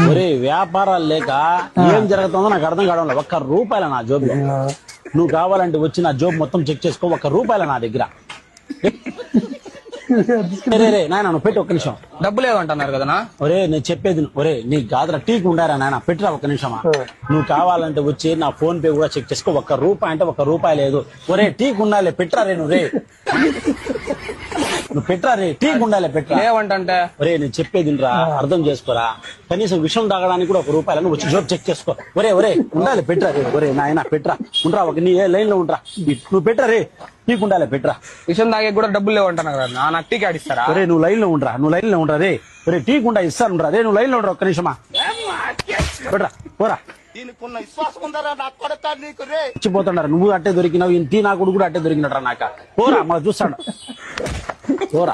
ఒరే వ్యాపారాలు లేక ఏం జరుగుతుందో నాకు అర్థం కావడం లేదు. ₹1 నా జోబులో. నువ్వు కావాలంటే వచ్చి నా జోబు మొత్తం చెక్ చేసుకో. ₹1 నా దగ్గర. రే నాయన నువ్వు పెట్టి ఒక్క నిమిషం. డబ్బులు ఏమంటున్నారు కదా? ఒరే నేను చెప్పేది ఒరే నీ గాదర టీకి ఉండారా నాయన, పెట్టిరా ఒక్క నిమిషమా. నువ్వు కావాలంటే వచ్చి నా ఫోన్ పే కూడా చెక్ చేసుకో. ₹1 అంటే ₹1 లేదు. ఒరే టీకి ఉండాలి, పెట్టరా రే నువ్వు. రే నువ్వు పెట్టరా రే, టీకి ఉండాలి, పెట్టరా. ఏమంటే ఒరే నేను చెప్పేది రా, అర్థం చేసుకోరా. కనీసం విషయం తాగడానికి కూడా ₹1 నువ్వు వచ్చి జోబు చెక్ చేసుకో. ఒరే ఉండాలి, పెట్టరా రే. ఒరే నాయన పెట్టరా, ఉండరా ఒక నీ లైన్ లో ఉండరా. నువ్వు పెట్టరా రే, టీకి ఉండాలి, పెట్టరా. విషయం తాగే కూడా డబ్బులు లేవంటున్నారు కదా, నాకు టీకి ఆడిస్తారా? ఒరే నువ్వు లైన్ లో ఉండరా రే. ఒరే టీకి ఉండా ఇస్తాను రా రే. నువ్వు లైన్ లో ఉండరా ఒక్క నిమిషమా. పెట్టరా పోరా. ఇచ్చిపోతున్నారు. నువ్వు అట్టే దొరికినావు, టీ నా కొడుకు కూడా అట్టే దొరికినట్రా. నాక పోరా, మళ్ళీ చూస్తాడు. పోరా.